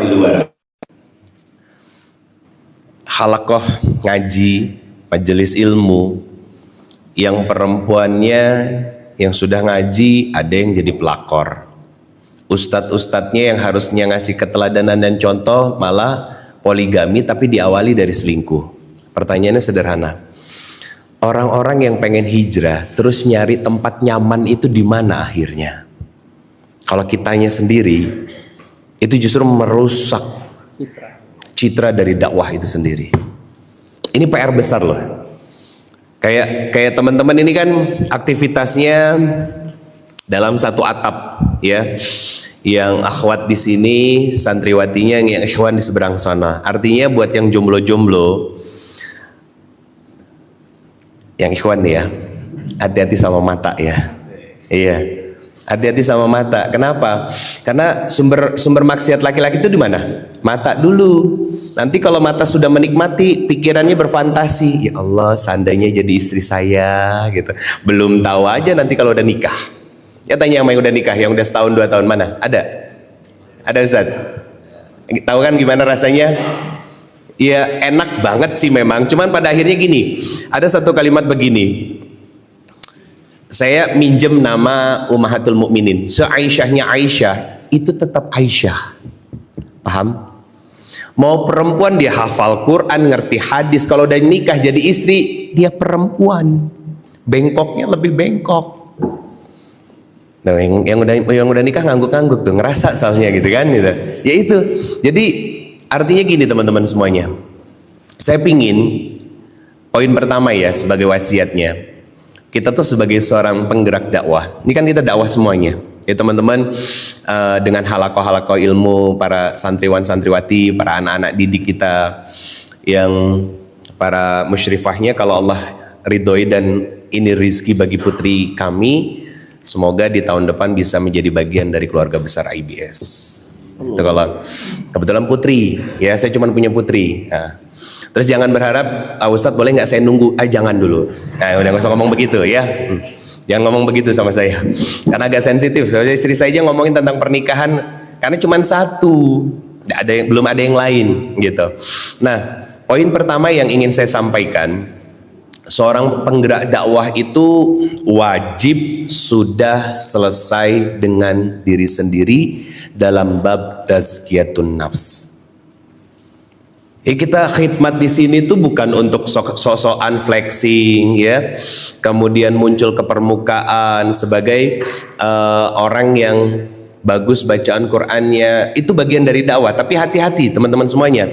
di luar. Halaqah ngaji, majelis ilmu, yang perempuannya yang sudah ngaji ada yang jadi pelakor. Ustadz-ustadznya yang harusnya ngasih keteladanan dan contoh malah poligami tapi diawali dari selingkuh. Pertanyaannya sederhana. Orang-orang yang pengen hijrah terus nyari tempat nyaman itu di mana akhirnya? Kalau kitanya sendiri itu justru merusak citra dari dakwah itu sendiri. Ini PR besar loh. Kayak teman-teman ini kan aktivitasnya dalam satu atap ya. Yang akhwat di sini, santriwatinya yang ikhwan di seberang sana. Artinya buat yang jomblo-jomblo, yang ikhwan nih ya, hati-hati sama mata ya. Iya, hati-hati sama mata. Kenapa? Karena sumber maksiat laki-laki itu di mana? Mata dulu. Nanti kalau mata sudah menikmati, pikirannya berfantasi. Ya Allah, seandainya jadi istri saya gitu. Belum tahu aja nanti kalau udah nikah. Ya tanya yang udah nikah, yang udah setahun 2 tahun mana? Ada? Ada Ustaz? Tahu kan gimana rasanya? Ya enak banget sih memang. Cuman pada akhirnya gini, ada satu kalimat begini. Saya minjem nama Ummahatul Mukminin. Se-Aisyahnya Aisyah itu tetap Aisyah. Paham? Mau perempuan dia hafal Quran, ngerti hadis. Kalau udah nikah jadi istri, dia perempuan. Bengkoknya lebih bengkok. Nah, yang udah nikah ngangguk-ngangguk tuh, ngerasa soalnya gitu kan gitu. Ya itu. Jadi artinya gini teman-teman semuanya. Saya pingin poin pertama ya sebagai wasiatnya. Kita tuh sebagai seorang penggerak dakwah. Ini kan kita dakwah semuanya. Ya teman-teman, dengan halaqah-halaqah ilmu, para santriwan-santriwati, para anak-anak didik kita, yang para musyrifahnya, kalau Allah ridhoi dan ini rizki bagi putri kami, semoga di tahun depan bisa menjadi bagian dari keluarga besar IBS. Itu kalau kebetulan putri, ya saya cuma punya putri. Nah, terus jangan berharap, Ustadz boleh nggak saya nunggu? Jangan dulu. Nah, udah nggak usah ngomong begitu ya. Jangan ngomong begitu sama saya, karena agak sensitif. Istri saya aja ngomongin tentang pernikahan, karena cuma satu, belum ada yang lain gitu. Nah, poin pertama yang ingin saya sampaikan, seorang penggerak dakwah itu wajib sudah selesai dengan diri sendiri dalam bab tazkiyatun nafs. Kita khidmat di sini tuh bukan untuk sok-sokan flexing ya, kemudian muncul ke permukaan sebagai orang yang bagus bacaan Qur'annya. Itu bagian dari dakwah. Tapi hati-hati teman-teman semuanya.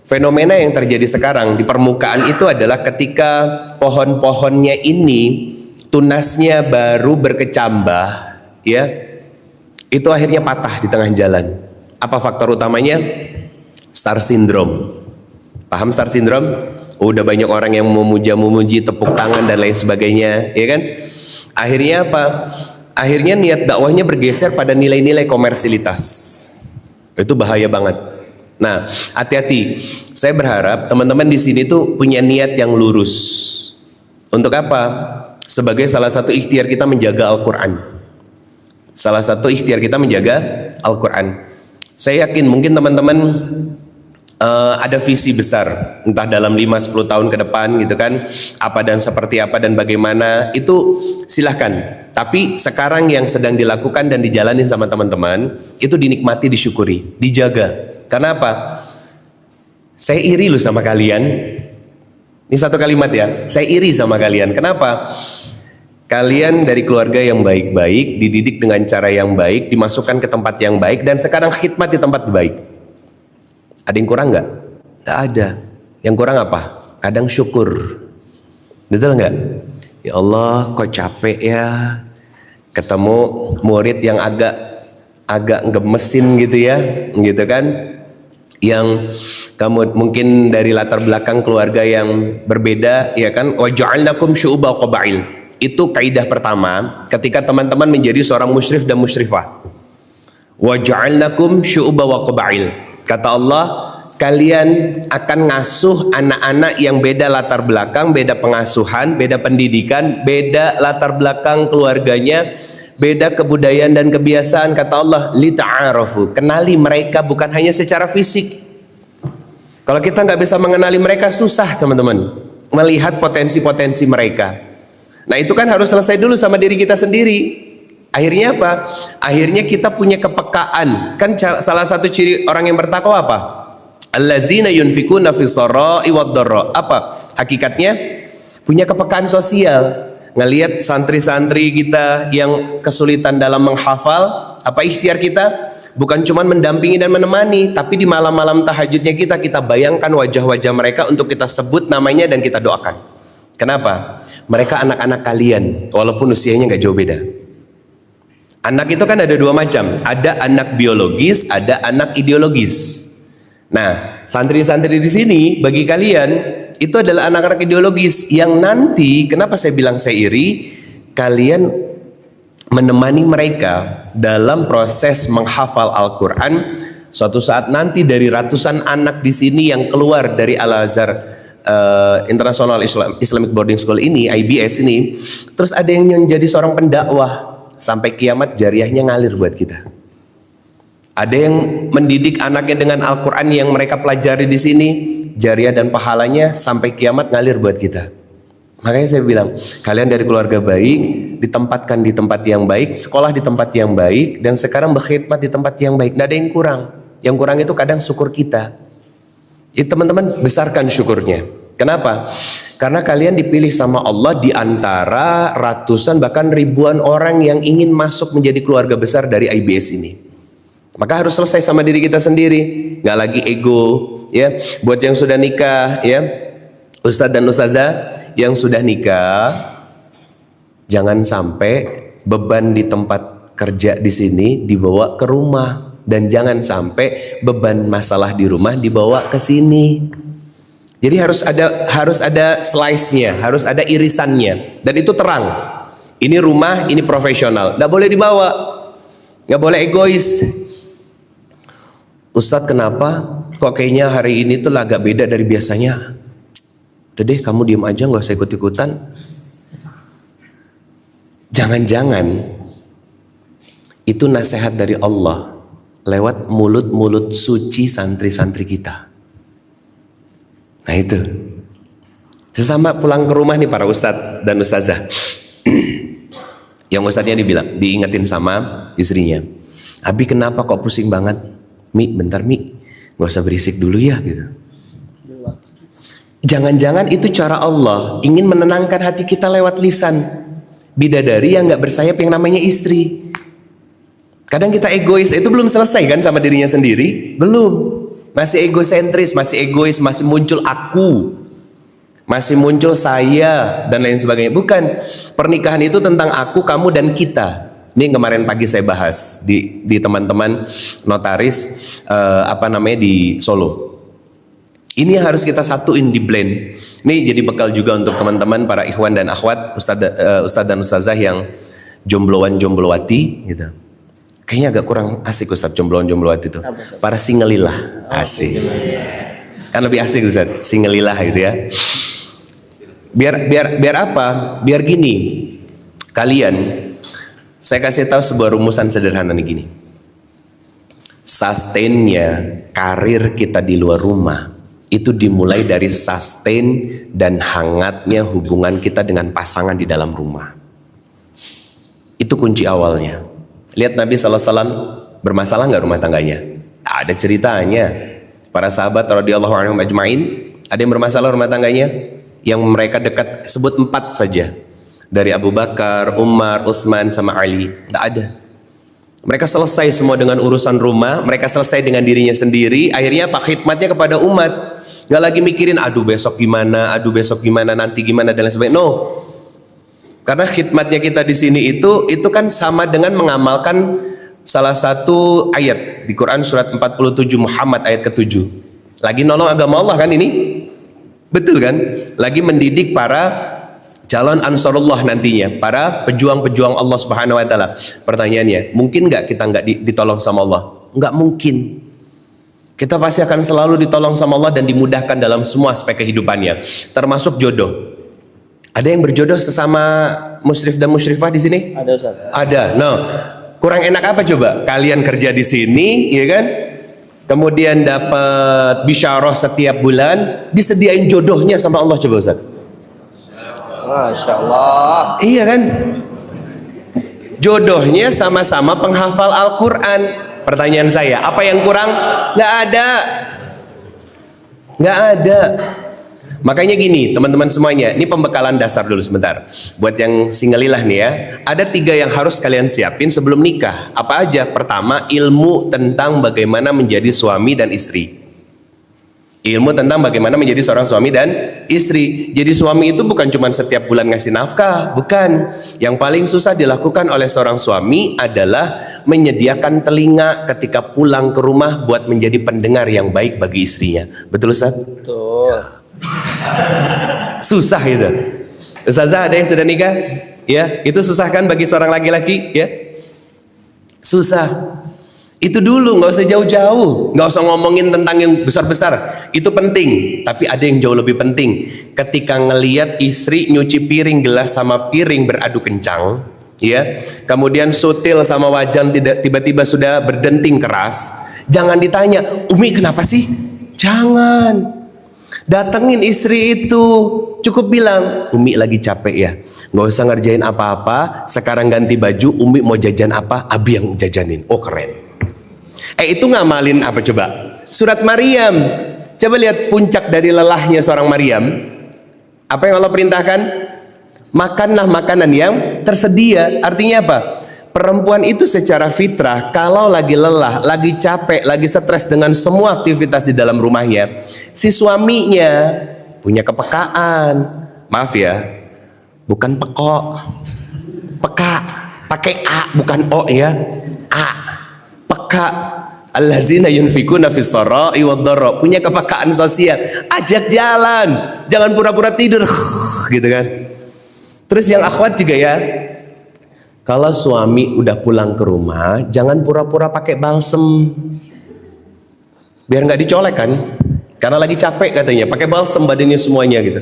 Fenomena yang terjadi sekarang di permukaan itu adalah ketika pohon-pohonnya ini tunasnya baru berkecambah, ya, itu akhirnya patah di tengah jalan. Apa faktor utamanya? Star syndrome. Paham star syndrome? Udah banyak orang yang memuja-memuji, tepuk tangan dan lain sebagainya, ya kan? Akhirnya apa? Akhirnya niat dakwahnya bergeser pada nilai-nilai komersilitas. Itu bahaya banget. Nah, hati-hati. Saya berharap teman-teman di sini tuh punya niat yang lurus. Untuk apa? Sebagai salah satu ikhtiar kita menjaga Al-Quran. Salah satu ikhtiar kita menjaga Al-Quran. Saya yakin mungkin teman-teman ada visi besar, entah dalam 5-10 tahun ke depan gitu kan, apa dan seperti apa dan bagaimana, itu silahkan. Tapi sekarang yang sedang dilakukan dan dijalanin sama teman-teman, itu dinikmati, disyukuri, dijaga. Karena apa? Saya iri loh sama kalian. Ini satu kalimat ya, saya iri sama kalian. Kenapa? Kalian dari keluarga yang baik-baik, dididik dengan cara yang baik, dimasukkan ke tempat yang baik, dan sekarang khidmat di tempat baik. Ada yang kurang nggak? Nggak ada. Yang kurang apa? Kadang syukur. Betul nggak? Ya Allah, kok capek ya ketemu murid yang agak gemesin gitu ya, gitu kan? Yang kamu mungkin dari latar belakang keluarga yang berbeda, ya kan? Wa ja'alnakum syu'uban wa qabail. Itu kaidah pertama ketika teman-teman menjadi seorang musyrif dan musyrifah. Wa ja'alnakum syu'uban wa qabail. Kata Allah, kalian akan ngasuh anak-anak yang beda latar belakang, beda pengasuhan, beda pendidikan, beda latar belakang keluarganya, beda kebudayaan dan kebiasaan. Kata Allah, lita'arafu, kenali mereka bukan hanya secara fisik. Kalau kita nggak bisa mengenali mereka, susah teman-teman melihat potensi-potensi mereka. Nah itu kan harus selesai dulu sama diri kita sendiri. Akhirnya apa? Akhirnya kita punya kepekaan. Kan salah satu ciri orang yang bertakwa apa? Allazina yunfikuna fis sarai wad dharra. Apa hakikatnya? Punya kepekaan sosial. Ngelihat santri-santri kita yang kesulitan dalam menghafal, apa ikhtiar kita? Bukan cuma mendampingi dan menemani, tapi di malam-malam tahajudnya kita bayangkan wajah-wajah mereka untuk kita sebut namanya dan kita doakan. Kenapa? Mereka anak-anak kalian, walaupun usianya nggak jauh beda. Anak itu kan ada dua macam, ada anak biologis, ada anak ideologis. Nah, santri-santri di sini bagi kalian itu adalah anak-anak ideologis yang nanti, kenapa saya bilang saya iri? Kalian menemani mereka dalam proses menghafal Al-Quran. Suatu saat nanti dari ratusan anak di sini yang keluar dari Al-Azhar International Islamic Boarding School ini, IBS ini, terus ada yang menjadi seorang pendakwah sampai kiamat, jariahnya ngalir buat kita. Ada yang mendidik anaknya dengan Al-Quran yang mereka pelajari di sini, jariah dan pahalanya sampai kiamat ngalir buat kita. Makanya saya bilang, kalian dari keluarga baik, ditempatkan di tempat yang baik, sekolah di tempat yang baik, dan sekarang berkhidmat di tempat yang baik. Tidak ada yang kurang. Yang kurang itu kadang syukur kita. Itu teman-teman besarkan syukurnya. Kenapa? Karena kalian dipilih sama Allah di antara ratusan bahkan ribuan orang yang ingin masuk menjadi keluarga besar dari IBS ini. Maka harus selesai sama diri kita sendiri, nggak lagi ego, ya. Buat yang sudah nikah, ya, Ustadz dan Ustazah yang sudah nikah, jangan sampai beban di tempat kerja di sini dibawa ke rumah, dan jangan sampai beban masalah di rumah dibawa ke sini. Jadi harus ada slice-nya, harus ada irisannya, dan itu terang. Ini rumah, ini profesional, nggak boleh dibawa, nggak boleh egois. Ustadz kenapa kok kayaknya hari ini tuh agak beda dari biasanya? Udah deh, kamu diem aja, nggak usah ikut-ikutan. Jangan-jangan itu nasihat dari Allah lewat mulut-mulut suci santri-santri kita. Nah itu, sesama pulang ke rumah nih para ustadz dan ustazah, yang ustadznya diingetin sama istrinya, Abi kenapa kok pusing banget? Mi, bentar Mi, gak usah berisik dulu ya gitu. Jangan-jangan itu cara Allah ingin menenangkan hati kita lewat lisan. Bidadari yang gak bersayap yang namanya istri. Kadang kita egois, itu belum selesai kan sama dirinya sendiri? Belum. Masih egosentris, masih egois, masih muncul aku, masih muncul saya dan lain sebagainya. Bukan, pernikahan itu tentang aku, kamu, dan kita. Ini kemarin pagi saya bahas di teman-teman notaris di Solo. Ini harus kita satuin, di blend. Ini jadi bekal juga untuk teman-teman para ikhwan dan akhwat, ustadz dan ustazah yang jombloan-jomblowati gitu. Kayaknya agak kurang asik Ustadz jombloan-jomblowati itu. Para singelillah, asik. Kan lebih asik Ustadz, singelillah gitu ya. Biar apa? Biar gini. Kalian, saya kasih tahu sebuah rumusan sederhana nih gini. Sustainnya karir kita di luar rumah itu dimulai dari sustain dan hangatnya hubungan kita dengan pasangan di dalam rumah. Itu kunci awalnya. Lihat Nabi SAW bermasalah nggak rumah tangganya? Ada ceritanya. Para sahabat radhiyallahu anhum ajmain, ada yang bermasalah rumah tangganya, yang mereka dekat, sebut 4 saja. Dari Abu Bakar, Umar, Utsman, sama Ali. Nggak ada. Mereka selesai semua dengan urusan rumah, mereka selesai dengan dirinya sendiri. Akhirnya apa? Khidmatnya kepada umat. Nggak lagi mikirin, aduh besok gimana, nanti gimana, dan lain sebagainya. No. Karena khidmatnya kita di sini itu kan sama dengan mengamalkan salah satu ayat di Quran surat 47 Muhammad ayat ke-7. Lagi nolong agama Allah kan ini? Betul kan? Lagi mendidik para calon ansarullah nantinya, para pejuang-pejuang Allah Subhanahu wa taala. Pertanyaannya, mungkin nggak kita nggak ditolong sama Allah? Nggak mungkin. Kita pasti akan selalu ditolong sama Allah dan dimudahkan dalam semua aspek kehidupannya, termasuk jodoh. Ada yang berjodoh sesama musyrif dan musyrifah di sini? Ada Ustaz. Ada. Nah, kurang enak apa coba? Kalian kerja di sini, ya kan? Kemudian dapat bisyarah setiap bulan, disediain jodohnya sama Allah, coba Ustaz. Masya Allah. Iya kan? Jodohnya sama-sama penghafal Al-Quran. Pertanyaan saya, apa yang kurang? Nggak ada. Nggak ada. Makanya gini, teman-teman semuanya, ini pembekalan dasar dulu sebentar. Buat yang singgalilah nih ya, ada 3 yang harus kalian siapin sebelum nikah. Apa aja? Pertama, ilmu tentang bagaimana menjadi suami dan istri. Ilmu tentang bagaimana menjadi seorang suami dan istri. Jadi suami itu bukan cuma setiap bulan ngasih nafkah, bukan. Yang paling susah dilakukan oleh seorang suami adalah menyediakan telinga ketika pulang ke rumah buat menjadi pendengar yang baik bagi istrinya. Betul Ustaz? Betul. Susah itu. Ustazah, ada yang sudah nikah? Ya, itu susah kan bagi seorang laki-laki? Ya, susah. Itu dulu, nggak usah jauh-jauh, nggak usah ngomongin tentang yang besar-besar. Itu penting, tapi ada yang jauh lebih penting. Ketika ngelihat istri nyuci piring, gelas sama piring beradu kencang, ya, kemudian sutil sama wajan tiba-tiba sudah berdenting keras, jangan ditanya, Umi kenapa sih? Jangan. Datengin istri itu, cukup bilang, Umi lagi capek ya, nggak usah ngerjain apa-apa. Sekarang ganti baju, Umi mau jajan apa? Abi yang jajanin. Oh keren. Itu ngamalin apa coba? Surat Maryam. Coba lihat puncak dari lelahnya seorang Maryam. Apa yang Allah perintahkan? Makanlah makanan yang tersedia. Artinya apa? Perempuan itu secara fitrah kalau lagi lelah, lagi capek, lagi stres dengan semua aktivitas di dalam rumahnya, si suaminya punya kepekaan. Maaf ya, bukan pekok, peka, pakai A bukan O ya, A, peka. Allazina yunfikuna fis sarai wad dharra, punya kepekaan sosial, ajak jalan, jangan pura-pura tidur gitu kan. Terus yang akhwat juga ya, kalau suami udah pulang ke rumah, jangan pura-pura pakai balsem, biar nggak dicolek kan, karena lagi capek katanya, pakai balsem badannya semuanya gitu.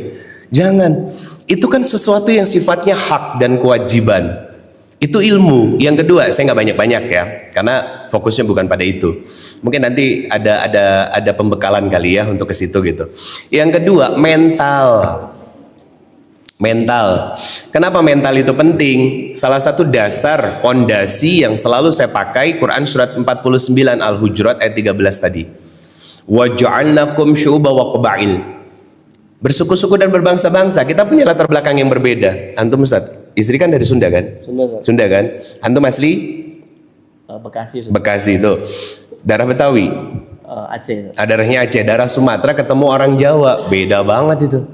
Jangan, itu kan sesuatu yang sifatnya hak dan kewajiban. Itu ilmu. Yang kedua, saya nggak banyak-banyak ya, karena fokusnya bukan pada itu. Mungkin nanti ada pembekalan kali ya untuk ke situ gitu. Yang kedua, mental. Mental. Kenapa mental itu penting? Salah satu dasar pondasi yang selalu saya pakai Quran surat 49 Al-Hujurat ayat 13 tadi. Wa ja'alnakum syu'uba wa qaba'il. Bersuku-suku dan berbangsa-bangsa. Kita punya latar belakang yang berbeda. Antum Ustaz, istri kan dari Sunda kan? Sunda kan? Antum asli? Bekasi. Bekasi itu. Darah Betawi? Aceh. Darahnya Aceh. Darah Sumatera ketemu orang Jawa. Beda banget itu.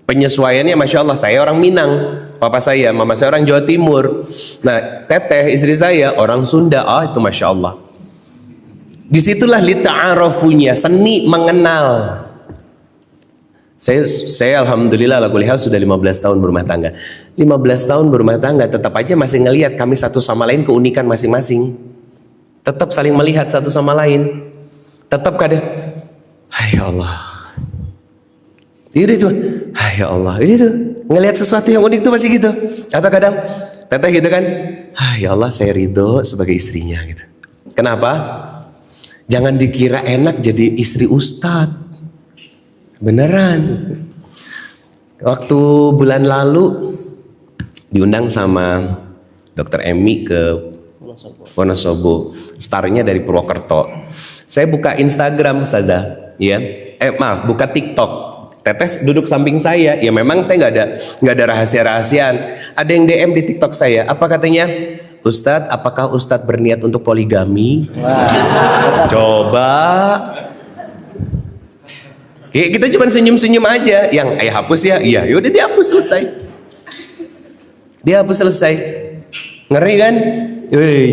Penyesuaiannya Masya Allah. Saya orang Minang. Papa saya, mama saya orang Jawa Timur. Nah, teteh istri saya orang Sunda. Itu Masya Allah. Disitulah lita'arafunya, seni mengenal. Saya alhamdulillah ala kulli hal sudah 15 tahun berumah tangga. 15 tahun berumah tangga tetap aja masih ngelihat kami satu sama lain keunikan masing-masing. Tetap saling melihat satu sama lain. Tetap kadang, hai Allah. Itu hai Allah. Itu ngelihat sesuatu yang unik tuh masih gitu. Atau kadang teteh gitu kan, hai Allah saya ridho sebagai istrinya gitu. Kenapa? Jangan dikira enak jadi istri ustadz. Beneran. Waktu bulan lalu diundang sama Dokter Emi ke Wonosobo. Starnya dari Purwokerto. Saya buka Instagram Ustazah, ya. Maaf, buka TikTok. Tetes duduk samping saya. Ya memang saya nggak ada rahasia-rahasiaan. Ada yang DM di TikTok saya. Apa katanya? Ustadz, apakah Ustadz berniat untuk poligami? Wah. Coba. Kita cuma senyum-senyum aja. Yang hapus ya? Iya, yaudah dihapus selesai. Dihapus selesai. Ngeri kan?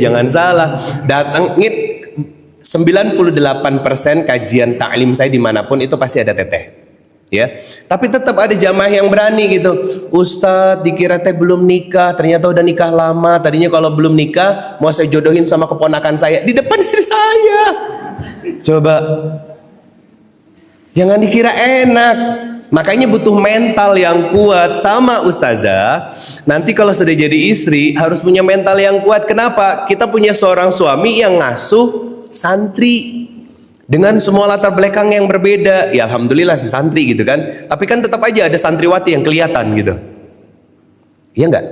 Jangan salah. Datangin 98% kajian taklim saya dimanapun itu pasti ada teteh. Ya, tapi tetap ada jamaah yang berani gitu. Ustadz, dikira teh belum nikah, ternyata udah nikah lama. Tadinya kalau belum nikah mau saya jodohin sama keponakan saya di depan istri saya. Coba. Jangan dikira enak. Makanya butuh mental yang kuat. Sama ustazah, nanti kalau sudah jadi istri harus punya mental yang kuat. Kenapa? Kita punya seorang suami yang ngasuh santri dengan semua latar belakang yang berbeda. Ya alhamdulillah si santri gitu kan. Tapi kan tetap aja ada santriwati yang kelihatan gitu. Iya enggak?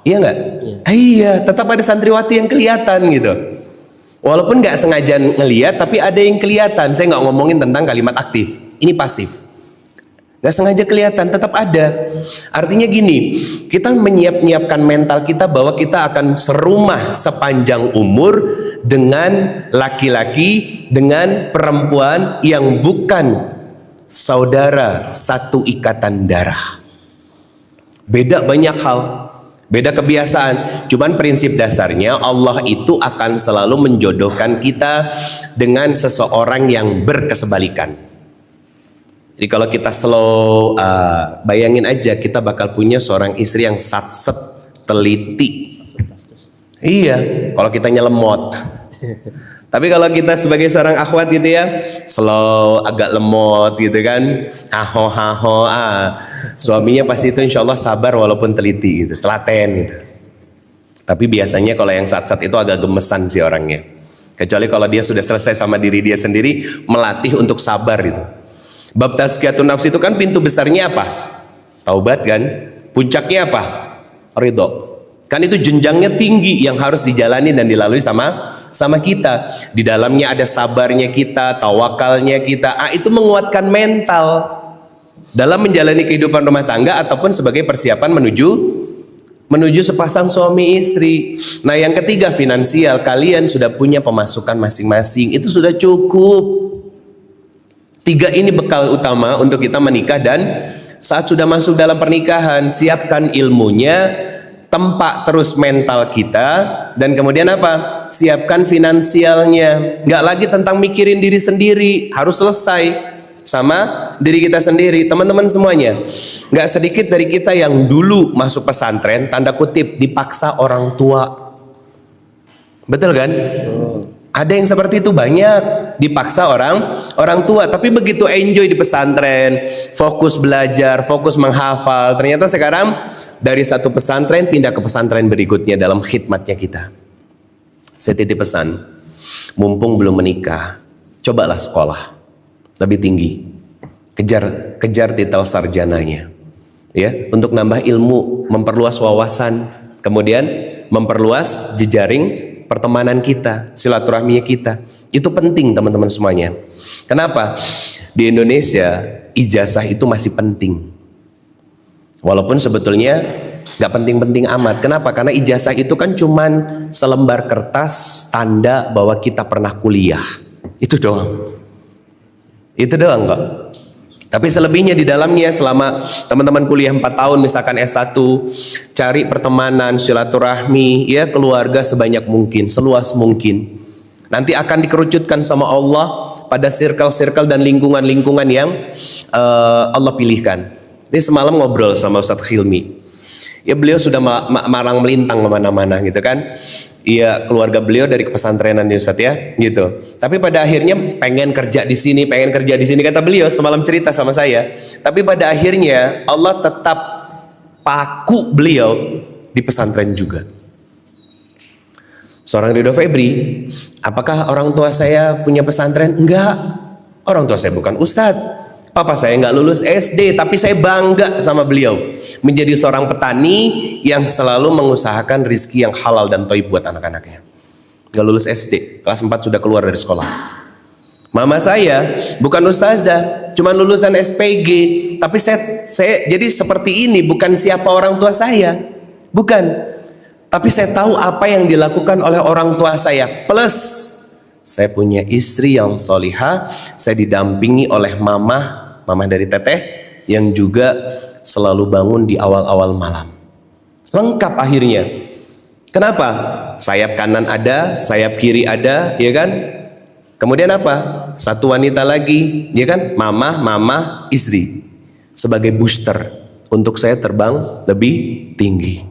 Iya enggak? Iya, tetap ada santriwati yang kelihatan gitu. Walaupun nggak sengaja ngelihat, tapi ada yang kelihatan. Saya nggak ngomongin tentang kalimat aktif. Ini pasif. Nggak sengaja kelihatan, tetap ada. Artinya gini, kita menyiapkan mental kita bahwa kita akan serumah sepanjang umur dengan laki-laki, dengan perempuan yang bukan saudara satu ikatan darah. Beda banyak hal, beda kebiasaan. Cuman prinsip dasarnya Allah itu akan selalu menjodohkan kita dengan seseorang yang berkesebalikan. Jadi kalau kita slow, bayangin aja kita bakal punya seorang istri yang satset, teliti. Iya, kalau kita lemot. Tapi kalau kita sebagai seorang akhwat gitu ya, slow, agak lemot gitu kan, haho, suaminya pasti itu insya Allah sabar walaupun teliti gitu, telaten gitu. Tapi biasanya kalau yang sat-sat itu agak gemesan sih orangnya. Kecuali kalau dia sudah selesai sama diri dia sendiri, melatih untuk sabar gitu. Bab tazkiyatun nafs itu kan pintu besarnya apa? Taubat kan? Puncaknya apa? Ridho. Kan itu jenjangnya tinggi yang harus dijalani dan dilalui sama kita. Di dalamnya ada sabarnya kita, tawakalnya kita. Itu menguatkan mental dalam menjalani kehidupan rumah tangga ataupun sebagai persiapan menuju sepasang suami istri. Nah, yang ketiga finansial. Kalian sudah punya pemasukan masing-masing. Itu sudah cukup. 3 ini bekal utama untuk kita menikah, dan saat sudah masuk dalam pernikahan, siapkan ilmunya, tempa terus mental kita, dan kemudian apa? Siapkan finansialnya. Nggak lagi tentang mikirin diri sendiri, harus selesai sama diri kita sendiri. Teman-teman semuanya, nggak sedikit dari kita yang dulu masuk pesantren, tanda kutip, dipaksa orang tua. Betul kan? Ada yang seperti itu, banyak dipaksa orang tua, tapi begitu enjoy di pesantren, fokus belajar, fokus menghafal, ternyata sekarang dari satu pesantren pindah ke pesantren berikutnya dalam khidmatnya kita. Saya titip pesan, mumpung belum menikah, cobalah sekolah lebih tinggi, kejar titel sarjananya, ya, untuk nambah ilmu, memperluas wawasan, kemudian memperluas jejaring pertemanan kita, silaturahminya kita. Itu penting teman-teman semuanya. Kenapa? Di Indonesia ijazah itu masih penting. Walaupun sebetulnya gak penting-penting amat. Kenapa? Karena ijazah itu kan cuman selembar kertas tanda bahwa kita pernah kuliah. Itu doang. Itu doang kok. Tapi selebihnya di dalamnya, selama teman-teman kuliah 4 tahun misalkan S1, cari pertemanan, silaturahmi, ya, keluarga sebanyak mungkin, seluas mungkin. Nanti akan dikerucutkan sama Allah pada circle-circle dan lingkungan-lingkungan yang Allah pilihkan. Ini semalam ngobrol sama Ustadz Khilmi. Ya, beliau sudah marang melintang kemana-mana gitu kan. Iya, keluarga beliau dari pesantrenan ya Ustadz ya, gitu. Tapi pada akhirnya pengen kerja di sini kata beliau semalam cerita sama saya. Tapi pada akhirnya Allah tetap paku beliau di pesantren juga. Seorang Ridho Febri, apakah orang tua saya punya pesantren? Enggak. Orang tua saya bukan ustadz. Papa saya nggak lulus SD, tapi saya bangga sama beliau menjadi seorang petani yang selalu mengusahakan rizki yang halal dan thayyib buat anak-anaknya. Nggak lulus SD, kelas 4 sudah keluar dari sekolah. Mama saya bukan ustazah, cuma lulusan SPG, tapi saya jadi seperti ini bukan siapa orang tua saya, bukan. Tapi saya tahu apa yang dilakukan oleh orang tua saya. Plus saya punya istri yang solihah, saya didampingi oleh mama dari teteh yang juga selalu bangun di awal-awal malam. Lengkap akhirnya. Kenapa? Sayap kanan ada, sayap kiri ada, ya kan? Kemudian apa? Satu wanita lagi, ya kan? Mama, istri. Sebagai booster untuk saya terbang lebih tinggi.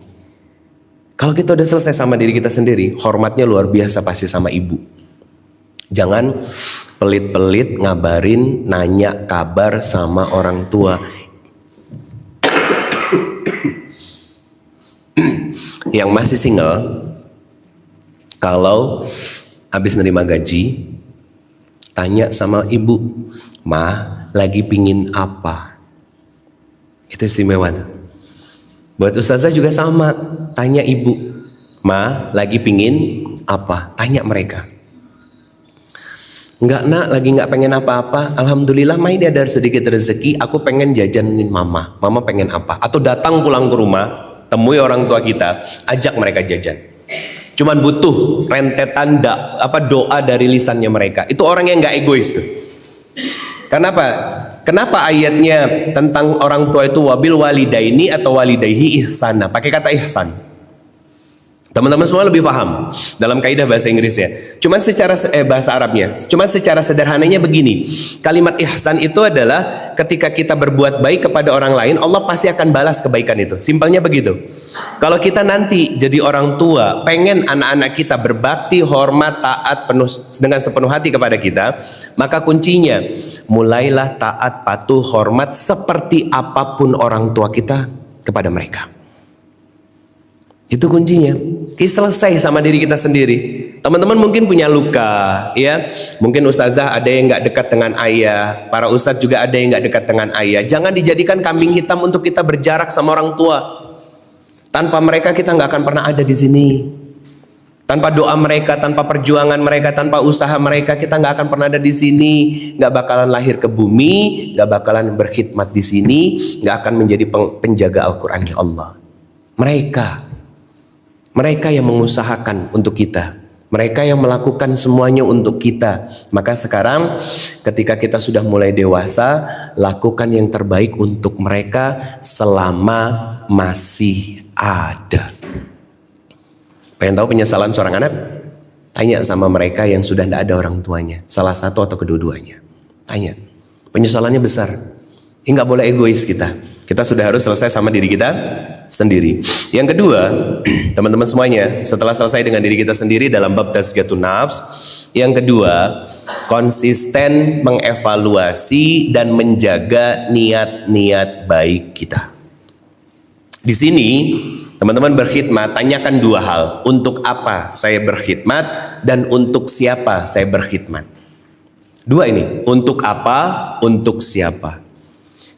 Kalau kita udah selesai sama diri kita sendiri, hormatnya luar biasa pasti sama ibu. Jangan pelit-pelit ngabarin, nanya kabar sama orang tua. Yang masih single, kalau habis nerima gaji, tanya sama ibu, "Ma, lagi pingin apa?" Itu istimewa tuh. Buat ustazah juga sama, tanya ibu, "Ma, lagi pingin apa?" Tanya mereka. "Enggak nak, lagi enggak pengen apa-apa. Alhamdulillah Ma, ini ada sedikit rezeki, aku pengen jajanin mama. Mama pengen apa?" Atau datang pulang ke rumah, temui orang tua kita, ajak mereka jajan. Cuman butuh rentetan doa dari lisannya mereka. Itu orang yang enggak egois tuh. Kenapa? Kenapa ayatnya tentang orang tua itu wabil walidaini atau walidaihi ihsana? Pakai kata ihsan. Teman-teman semua lebih paham dalam kaidah bahasa Inggrisnya. Cuman secara bahasa Arabnya. Cuman secara sederhananya begini. Kalimat ihsan itu adalah ketika kita berbuat baik kepada orang lain, Allah pasti akan balas kebaikan itu. Simpelnya begitu. Kalau kita nanti jadi orang tua, pengen anak-anak kita berbakti, hormat, taat dengan sepenuh hati kepada kita, maka kuncinya mulailah taat, patuh, hormat seperti apapun orang tua kita kepada mereka. Itu kuncinya. Selesai sama diri kita sendiri. Teman-teman mungkin punya luka, ya. Mungkin ustazah ada yang nggak dekat dengan ayah, para ustadz juga ada yang nggak dekat dengan ayah. Jangan dijadikan kambing hitam untuk kita berjarak sama orang tua. Tanpa mereka kita nggak akan pernah ada di sini. Tanpa doa mereka, tanpa perjuangan mereka, tanpa usaha mereka, kita nggak akan pernah ada di sini. Nggak bakalan lahir ke bumi, nggak bakalan berkhidmat di sini, nggak akan menjadi penjaga Al-Quran Allah. Mereka yang mengusahakan untuk kita, mereka yang melakukan semuanya untuk kita. Maka sekarang ketika kita sudah mulai dewasa, lakukan yang terbaik untuk mereka selama masih ada. Pengen tahu penyesalan seorang anak? Tanya sama mereka yang sudah tidak ada orang tuanya, salah satu atau kedua-duanya. Tanya, penyesalannya besar. Ini nggak boleh egois kita. Kita sudah harus selesai sama diri kita sendiri. Yang kedua, teman-teman semuanya, setelah selesai dengan diri kita sendiri dalam bab tazkiyatun nafs, yang kedua, konsisten mengevaluasi dan menjaga niat-niat baik kita. Di sini, teman-teman berkhidmat, tanyakan dua hal. Untuk apa saya berkhidmat dan untuk siapa saya berkhidmat? Dua ini, untuk apa, untuk siapa?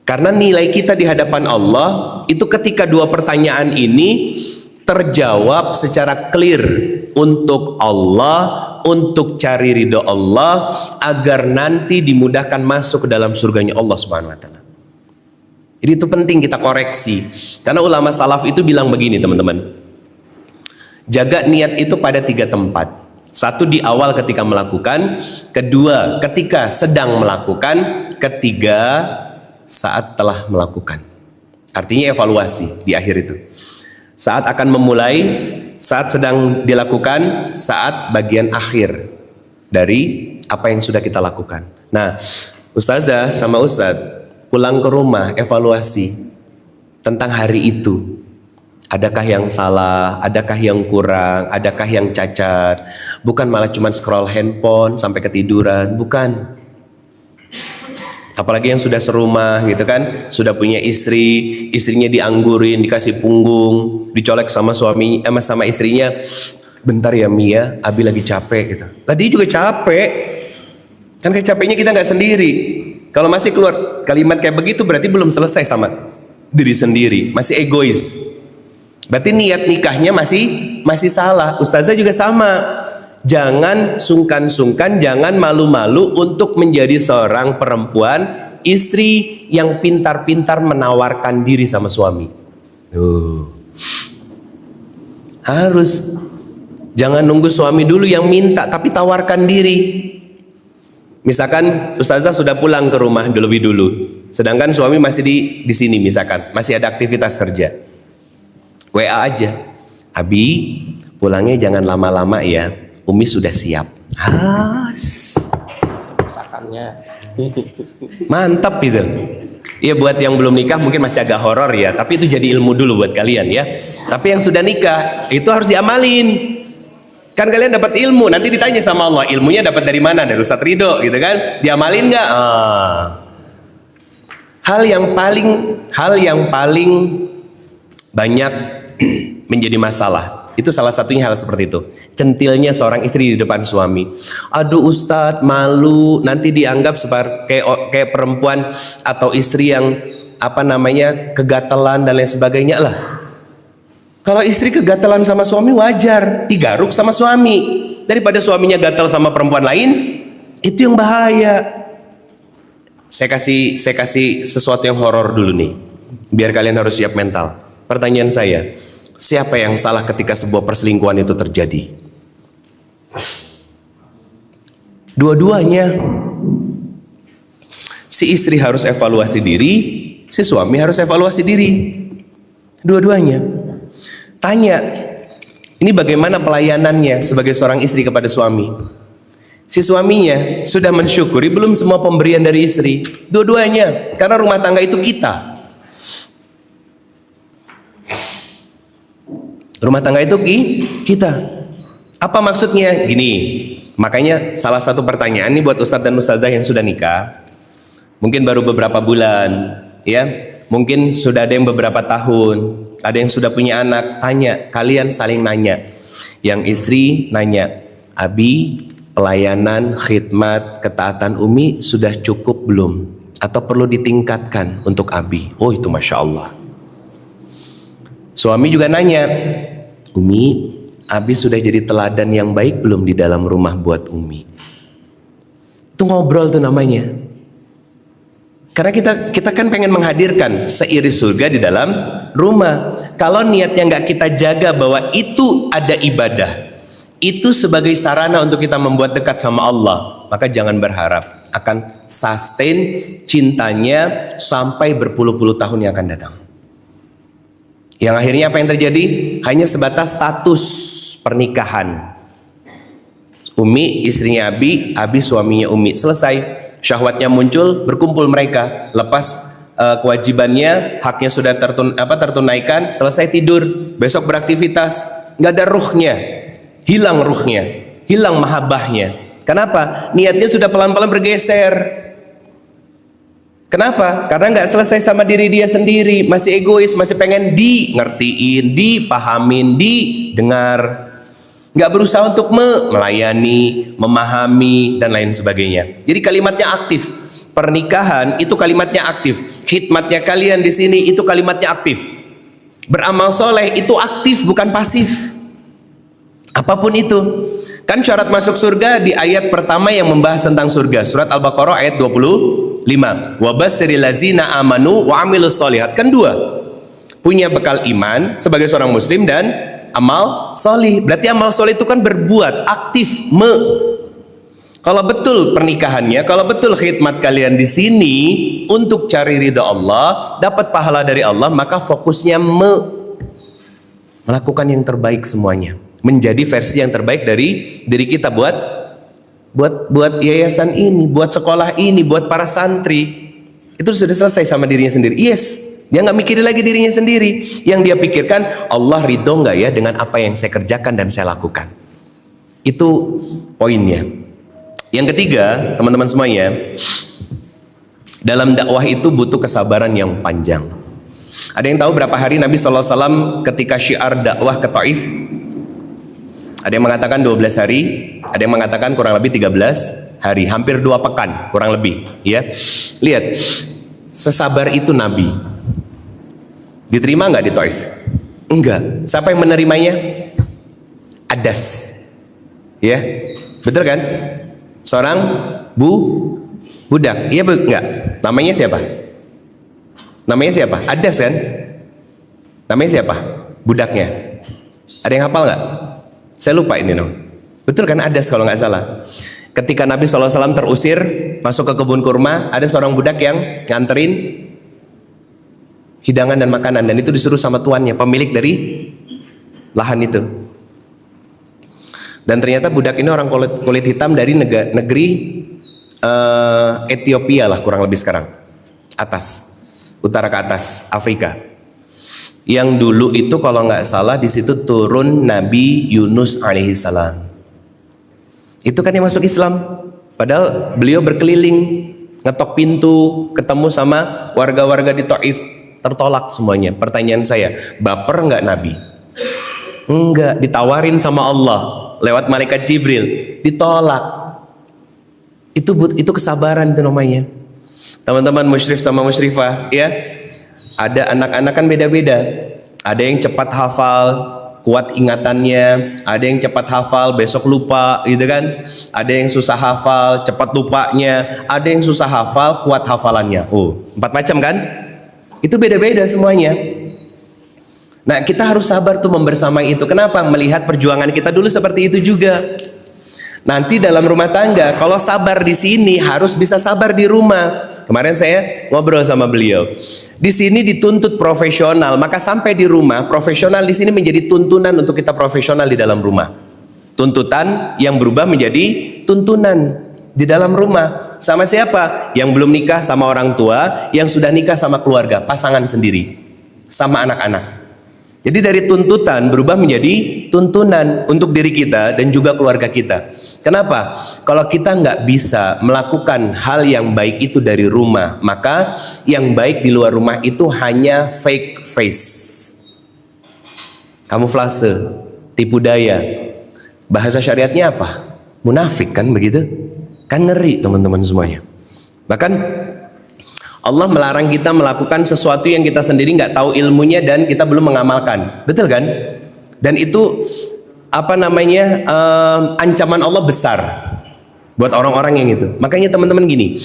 Karena nilai kita di hadapan Allah itu ketika dua pertanyaan ini terjawab secara clear untuk Allah, untuk cari ridho Allah, agar nanti dimudahkan masuk ke dalam surganya Allah Subhanahu wa taala. Jadi itu penting kita koreksi. Karena ulama salaf itu bilang begini teman-teman. Jaga niat itu pada 3 tempat. Satu di awal ketika melakukan, kedua ketika sedang melakukan, ketiga saat telah melakukan. Artinya evaluasi di akhir itu. Saat akan memulai, saat sedang dilakukan, saat bagian akhir dari apa yang sudah kita lakukan. Nah, ustazah sama ustadz pulang ke rumah evaluasi tentang hari itu. Adakah yang salah, adakah yang kurang, adakah yang cacat. Bukan malah cuma scroll handphone sampai ketiduran, bukan. Apalagi yang sudah serumah gitu kan, sudah punya istri, istrinya dianggurin, dikasih punggung, dicolek sama suami, sama istrinya. Bentar ya Mia, Abi lagi capek gitu. Tadi juga capek. Kan kayak capeknya kita nggak sendiri. Kalau masih keluar kalimat kayak begitu berarti belum selesai sama diri sendiri, masih egois. Berarti niat nikahnya masih salah. Ustazah juga sama. Jangan sungkan-sungkan, jangan malu-malu untuk menjadi seorang perempuan istri yang pintar-pintar menawarkan diri sama suami. Harus. Jangan nunggu suami dulu yang minta, tapi tawarkan diri. Misalkan ustazah sudah pulang ke rumah lebih dulu, sedangkan suami masih di sini misalkan, masih ada aktivitas kerja. WA aja. Abi, pulangnya jangan lama-lama ya. Umi sudah siap. Masakannya. Mantap gitu. Ya buat yang belum nikah mungkin masih agak horor ya, tapi itu jadi ilmu dulu buat kalian ya. Tapi yang sudah nikah itu harus diamalin. Kan kalian dapat ilmu, nanti ditanya sama Allah, ilmunya dapat dari mana? Dari Ustadz Ridho gitu kan? Diamalin nggak? Hal yang paling banyak menjadi masalah itu salah satunya hal seperti itu. Centilnya seorang istri di depan suami. Aduh Ustadz, malu, nanti dianggap seperti kayak perempuan atau istri yang kegatelan dan lain sebagainya lah. Kalau istri kegatelan sama suami wajar, digaruk sama suami. Daripada suaminya gatal sama perempuan lain, itu yang bahaya. Saya kasih sesuatu yang horor dulu nih, biar kalian harus siap mental. Pertanyaan saya, siapa yang salah ketika sebuah perselingkuhan itu terjadi? Dua-duanya. Si istri harus evaluasi diri, si suami harus evaluasi diri. Dua-duanya. Tanya, ini bagaimana pelayanannya sebagai seorang istri kepada suami? Si suaminya sudah mensyukuri belum semua pemberian dari istri? Dua-duanya, karena rumah tangga itu kita. Rumah tangga itu kita. Apa maksudnya? Gini, makanya salah satu pertanyaan ini buat ustadz dan ustazah yang sudah nikah, mungkin baru beberapa bulan, ya, mungkin sudah ada yang beberapa tahun, ada yang sudah punya anak. Tanya, kalian saling nanya. Yang istri nanya, Abi, pelayanan, khidmat, ketaatan Umi sudah cukup belum? Atau perlu ditingkatkan untuk Abi? Oh itu Masya Allah. Suami juga nanya, Umi, Abi sudah jadi teladan yang baik belum di dalam rumah buat Umi? Itu ngobrol tuh namanya. Karena kita kan pengen menghadirkan seiris surga di dalam rumah. Kalau niatnya nggak kita jaga bahwa itu ada ibadah, itu sebagai sarana untuk kita membuat dekat sama Allah, maka jangan berharap akan sustain cintanya sampai berpuluh-puluh tahun yang akan datang. Yang akhirnya apa yang terjadi? Hanya sebatas status pernikahan. Umi istrinya Abi, Abi suaminya Umi, selesai. Syahwatnya muncul, berkumpul mereka, lepas kewajibannya, haknya sudah tertunaikan, selesai tidur, besok beraktivitas, nggak ada ruhnya, hilang mahabbahnya. Kenapa? Niatnya sudah pelan-pelan bergeser. Kenapa? Karena nggak selesai sama diri dia sendiri, masih egois, masih pengen ngertiin, dipahamin, didengar. Nggak berusaha untuk melayani, memahami, dan lain sebagainya. Jadi kalimatnya aktif. Pernikahan itu kalimatnya aktif. Khidmatnya kalian di sini itu kalimatnya aktif. Beramal soleh itu aktif, bukan pasif. Apapun itu. Kan syarat masuk surga di ayat pertama yang membahas tentang surga. Surat Al-Baqarah ayat 25. Wabasyiril ladzina amanu wa amilus sholihat. Kan dua. Punya bekal iman sebagai seorang muslim dan amal solih. Berarti amal solih itu kan berbuat, aktif, Kalau betul pernikahannya, kalau betul khidmat kalian di sini untuk cari ridha Allah, dapat pahala dari Allah, maka fokusnya melakukan yang terbaik semuanya, menjadi versi yang terbaik dari diri kita buat yayasan ini, buat sekolah ini, buat para santri. Itu sudah selesai sama dirinya sendiri. Yes. Dia nggak mikirin lagi dirinya sendiri. Yang dia pikirkan, Allah ridho nggak ya dengan apa yang saya kerjakan dan saya lakukan. Itu poinnya. Yang ketiga, teman-teman semuanya, dalam dakwah itu butuh kesabaran yang panjang. Ada yang tahu berapa hari Nabi SAW ketika syiar dakwah ke Taif? Ada yang mengatakan 12 hari, ada yang mengatakan kurang lebih 13 hari, hampir 2 pekan kurang lebih. Ya, lihat, sesabar itu Nabi. Diterima nggak di Taif? Enggak. Siapa yang menerimanya? Adas. Ya, betul kan? Seorang budak. Iya enggak? Namanya siapa? Namanya siapa? Adas kan? Namanya siapa? Budaknya. Ada yang hafal nggak? Saya lupa ini dong. Betul kan Adas kalau nggak salah. Ketika Nabi SAW terusir masuk ke kebun kurma, ada seorang budak yang nganterin hidangan dan makanan, dan itu disuruh sama tuannya, pemilik dari lahan itu. Dan ternyata budak ini orang kulit hitam dari negeri Ethiopia lah kurang lebih sekarang, utara ke atas Afrika. Yang dulu itu kalau nggak salah di situ turun Nabi Yunus alaihissalam. Itu kan yang masuk Islam. Padahal beliau berkeliling, ngetok pintu, ketemu sama warga-warga di Taif, tertolak semuanya. Pertanyaan saya, baper nggak Nabi? Enggak, ditawarin sama Allah lewat malaikat Jibril, ditolak. Itu kesabaran itu namanya. Teman-teman musyrif sama musyrifah, ya. Ada anak-anak kan beda-beda. Ada yang cepat hafal, kuat ingatannya, ada yang cepat hafal besok lupa gitu kan, ada yang susah hafal cepat lupanya, ada yang susah hafal kuat hafalannya. 4 macam kan, itu beda-beda semuanya. Nah, kita harus sabar tuh membersamai itu. Kenapa? Melihat perjuangan kita dulu seperti itu juga. Nanti dalam rumah tangga, kalau sabar di sini harus bisa sabar di rumah. Kemarin saya ngobrol sama beliau. Di sini dituntut profesional, maka sampai di rumah profesional di sini menjadi tuntunan untuk kita profesional di dalam rumah. Tuntutan yang berubah menjadi tuntunan di dalam rumah. Sama siapa? Yang belum nikah sama orang tua, yang sudah nikah sama keluarga, pasangan sendiri, sama anak-anak. Jadi dari tuntutan berubah menjadi tuntunan untuk diri kita dan juga keluarga kita. Kenapa? Kalau kita nggak bisa melakukan hal yang baik itu dari rumah, maka yang baik di luar rumah itu hanya fake face, kamuflase, tipu daya. Bahasa syariatnya apa? Munafik kan begitu? Kan ngeri teman-teman semuanya. Bahkan Allah melarang kita melakukan sesuatu yang kita sendiri nggak tahu ilmunya dan kita belum mengamalkan, betul kan? Dan itu ancaman Allah besar buat orang-orang yang itu. Makanya teman-teman gini,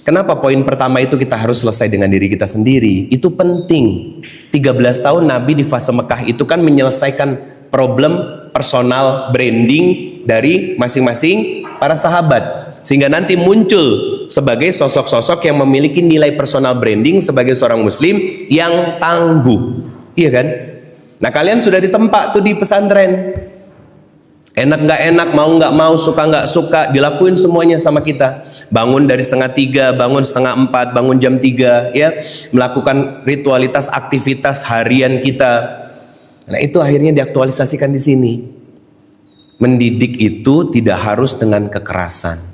kenapa poin pertama itu kita harus selesai dengan diri kita sendiri? Itu penting. 13 tahun Nabi di fase Mekah itu kan menyelesaikan problem personal branding dari masing-masing para sahabat. Sehingga nanti muncul sebagai sosok-sosok yang memiliki nilai personal branding sebagai seorang muslim yang tangguh. Iya kan? Nah, kalian sudah ditempa tuh di pesantren. Enak nggak enak, mau nggak mau, suka nggak suka, dilakuin semuanya sama kita. Bangun dari 2:30, bangun 3:30, bangun jam 3, ya, melakukan ritualitas aktivitas harian kita. Nah, itu akhirnya diaktualisasikan di sini. Mendidik itu tidak harus dengan kekerasan.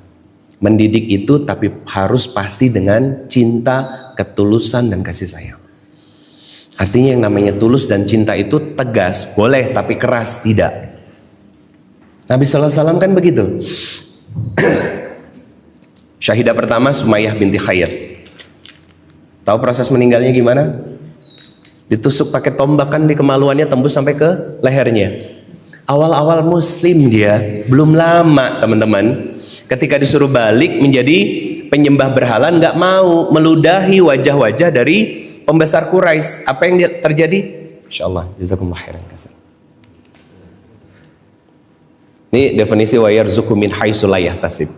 Mendidik itu tapi harus pasti dengan cinta, ketulusan, dan kasih sayang. Artinya yang namanya tulus dan cinta itu tegas, boleh, tapi keras tidak. Nabi SAW kan begitu. Syahidah pertama Sumayyah binti Khayyat. Tahu proses meninggalnya gimana? Ditusuk pakai tombak, kan di kemaluannya tembus sampai ke lehernya. Awal-awal muslim dia, belum lama teman-teman. Ketika disuruh balik menjadi penyembah berhala, nggak mau, meludahi wajah-wajah dari pembesar Quraisy. Apa yang terjadi? Insyaallah, jazakumullah khairan katsir. Ini definisi wa yarzuqu min haitsu la yahtasib.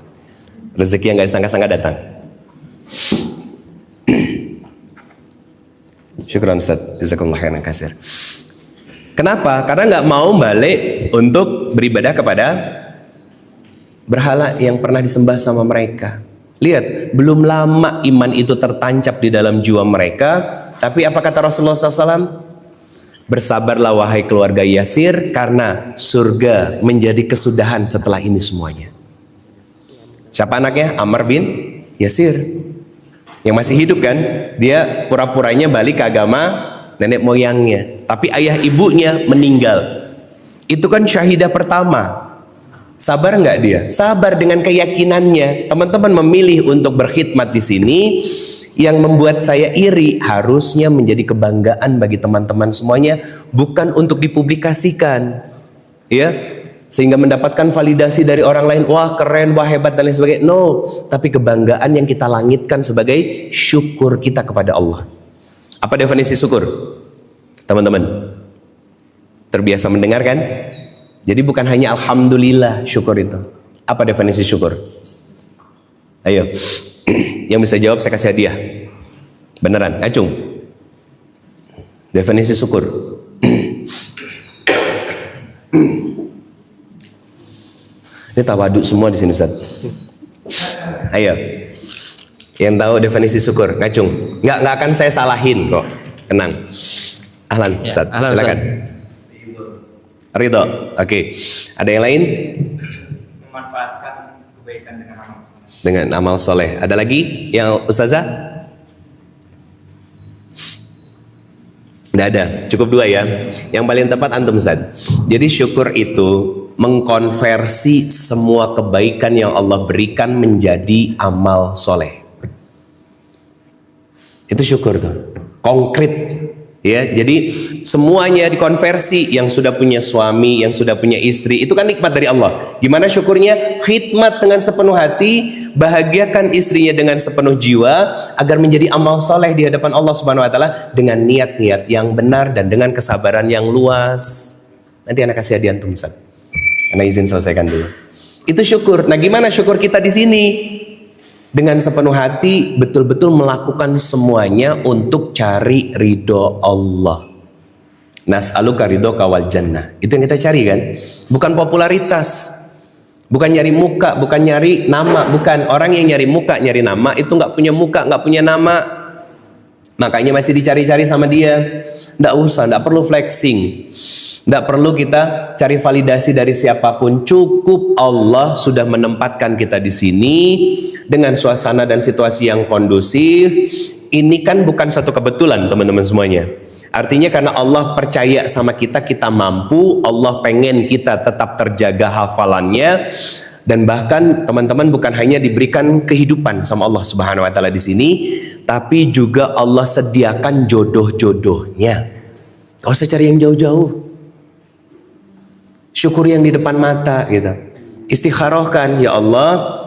Rezeki yang nggak disangka-sangka datang. Syukran Ustaz, jazakumullah khairan katsir. Kenapa? Karena nggak mau balik untuk beribadah kepada berhala yang pernah disembah sama mereka. Lihat, belum lama iman itu tertancap di dalam jiwa mereka. Tapi apa kata Rasulullah SAW? Bersabarlah wahai keluarga Yasir, karena surga menjadi kesudahan setelah ini semuanya. Siapa anaknya? Ammar bin Yasir, yang masih hidup kan? Dia pura-puranya balik ke agama nenek moyangnya, tapi ayah ibunya meninggal. Itu kan syahidah pertama. Sabar nggak dia? Sabar dengan keyakinannya. Teman-teman memilih untuk berkhidmat di sini, yang membuat saya iri, harusnya menjadi kebanggaan bagi teman-teman semuanya, bukan untuk dipublikasikan, ya, sehingga mendapatkan validasi dari orang lain. Wah keren, wah hebat dan lain sebagainya. No, tapi kebanggaan yang kita langitkan sebagai syukur kita kepada Allah. Apa definisi syukur? Teman-teman terbiasa mendengar kan? Jadi bukan hanya alhamdulillah syukur itu. Apa definisi syukur? Ayo, yang bisa jawab saya kasih hadiah. Beneran, acung. Definisi syukur. Ini tawadu semua di sini Ustaz. Ayo, yang tahu definisi syukur, ngacung. Nggak akan saya salahin kok. Tenang. Ahlan, Ustaz. Ya, Silakan. Ridho. Oke. Ada yang lain? Memanfaatkan Dengan amal soleh. Ada lagi yang Ustazah? Nggak ada, cukup 2 ya. Yang paling tepat antum Ustaz. Jadi syukur itu mengkonversi semua kebaikan yang Allah berikan menjadi amal soleh. Itu syukur tuh, konkret. Ya, jadi semuanya dikonversi. Yang sudah punya suami, yang sudah punya istri, itu kan nikmat dari Allah. Gimana syukurnya? Khidmat dengan sepenuh hati, bahagiakan istrinya dengan sepenuh jiwa, agar menjadi amal soleh di hadapan Allah Subhanahu Wa Taala dengan niat-niat yang benar dan dengan kesabaran yang luas. Nanti anak kasih hadiah antum Ustaz. Anak izin selesaikan dulu. Itu syukur. Nah, gimana syukur kita di sini? Dengan sepenuh hati betul-betul melakukan semuanya untuk cari ridho Allah. Nas'aluka ridhoka wal jannah. Itu yang kita cari kan? Bukan popularitas, bukan nyari muka, bukan nyari nama, bukan. Orang yang nyari muka, nyari nama itu nggak punya muka, nggak punya nama, makanya masih dicari-cari sama dia. Nggak usah, nggak perlu flexing, nggak perlu kita cari validasi dari siapapun. Cukup Allah sudah menempatkan kita di sini dengan suasana dan situasi yang kondusif. Ini kan bukan satu kebetulan teman-teman semuanya. Artinya karena Allah percaya sama kita, kita mampu. Allah pengen kita tetap terjaga hafalannya. Dan bahkan teman-teman bukan hanya diberikan kehidupan sama Allah Subhanahu Wa Taala di sini, tapi juga Allah sediakan jodoh-jodohnya. Gak usah cari yang jauh-jauh. Syukuri yang di depan mata gitu. Istikharahkan, ya Allah,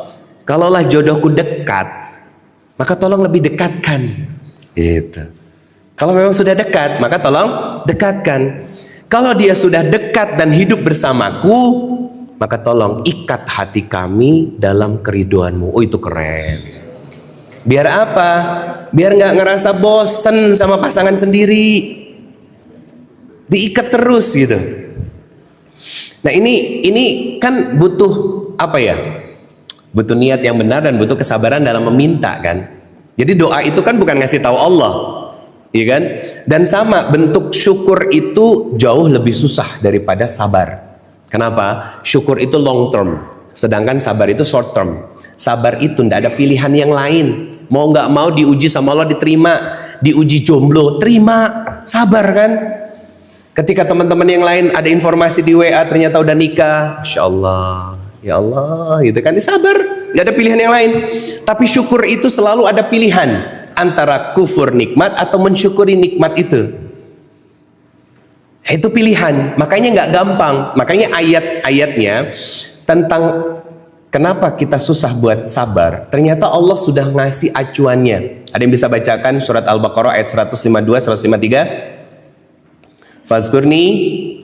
kalaulah jodohku dekat, maka tolong lebih dekatkan. Gitu. Kalau memang sudah dekat, maka tolong dekatkan. Kalau dia sudah dekat dan hidup bersamaku, maka tolong ikat hati kami dalam keriduanmu. Oh, itu keren. Biar apa? Biar nggak ngerasa bosen sama pasangan sendiri. Diikat terus gitu. Nah ini kan butuh apa ya? Butuh niat yang benar dan butuh kesabaran dalam meminta kan. Jadi doa itu kan bukan ngasih tahu Allah, iya kan? Dan sama, bentuk syukur itu jauh lebih susah daripada sabar. Kenapa? Syukur itu long term, sedangkan sabar itu short term. Sabar itu tidak ada pilihan yang lain. Mau nggak mau diuji sama Allah diterima, diuji jomblo terima, sabar kan? Ketika teman-teman yang lain ada informasi di WA ternyata udah nikah, Masya Allah, ya Allah, gitu kan? Sabar, nggak ada pilihan yang lain. Tapi syukur itu selalu ada pilihan antara kufur nikmat atau mensyukuri nikmat itu. Itu pilihan, makanya nggak gampang. Makanya ayat-ayatnya tentang kenapa kita susah buat sabar, ternyata Allah sudah ngasih acuannya. Ada yang bisa bacakan surat Al-Baqarah ayat 152, 153? Fazkurni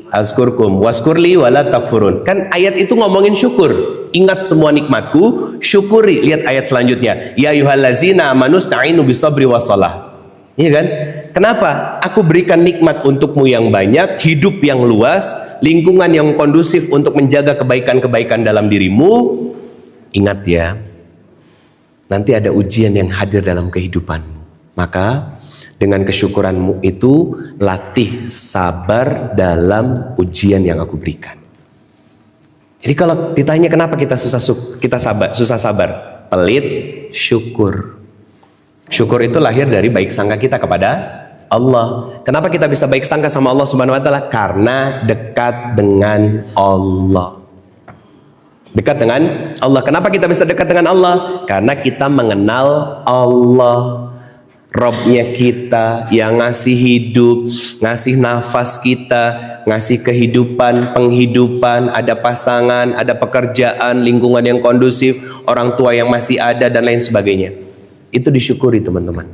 azkurkum waskurli wala takfurun. Kan ayat itu ngomongin syukur. Ingat semua nikmatku, syukuri. Lihat ayat selanjutnya. Ya ayyuhallazina amanu sta'inu bisabri wassalah. Iya kan? Kenapa? Aku berikan nikmat untukmu yang banyak, hidup yang luas, lingkungan yang kondusif untuk menjaga kebaikan-kebaikan dalam dirimu. Ingat ya, nanti ada ujian yang hadir dalam kehidupanmu. Maka dengan kesyukuranmu itu latih sabar dalam ujian yang aku berikan. Jadi kalau ditanya kenapa kita susah sabar, pelit syukur. Syukur itu lahir dari baik sangka kita kepada Allah. Kenapa kita bisa baik sangka sama Allah Subhanahu Wa Taala? Karena dekat dengan Allah. Dekat dengan Allah. Kenapa kita bisa dekat dengan Allah? Karena kita mengenal Allah. Robnya kita yang ngasih hidup, ngasih nafas kita, ngasih kehidupan, penghidupan, ada pasangan, ada pekerjaan, lingkungan yang kondusif, orang tua yang masih ada dan lain sebagainya. Itu disyukuri teman-teman.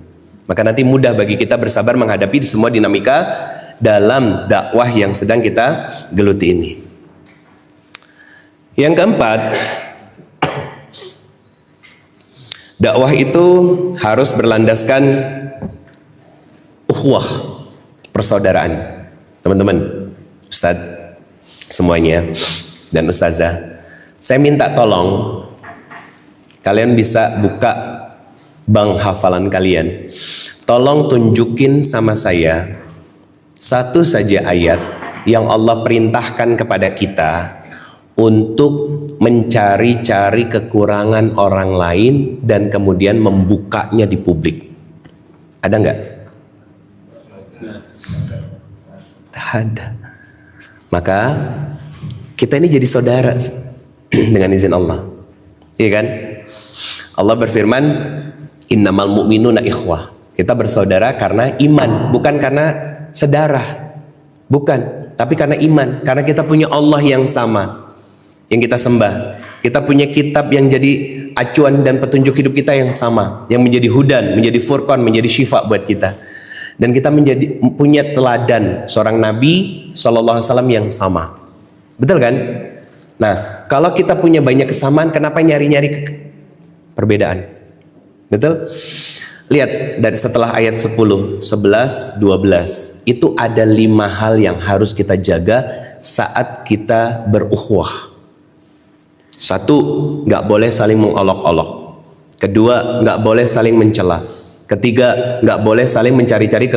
Maka nanti mudah bagi kita bersabar menghadapi semua dinamika dalam dakwah yang sedang kita geluti ini. Yang keempat, dakwah itu harus berlandaskan ukhuwah, persaudaraan. Teman-teman, Ustadz, semuanya, dan Ustazah, saya minta tolong kalian bisa buka bank hafalan kalian. Tolong tunjukin sama saya satu saja ayat yang Allah perintahkan kepada kita untuk mencari-cari kekurangan orang lain dan kemudian membukanya di publik? Ada nggak? Tak ada. Maka kita ini jadi saudara dengan izin Allah, iya kan? Allah berfirman, innamal mu'minuna ikhwah. Kita bersaudara karena iman, bukan karena sedarah, bukan, tapi karena iman. Karena kita punya Allah yang sama, yang kita sembah. Kita punya kitab yang jadi acuan dan petunjuk hidup kita yang sama, yang menjadi hudan, menjadi furqan, menjadi syifa buat kita. Dan kita punya teladan seorang Nabi SAW yang sama. Betul kan? Nah, kalau kita punya banyak kesamaan, kenapa nyari-nyari perbedaan? Betul? Lihat dari setelah ayat 10, 11, 12, itu ada 5 hal yang harus kita jaga saat kita berukhuwah. 1, nggak boleh saling mengolok-olok. 2, nggak boleh saling mencela. 3, nggak boleh saling mencari-cari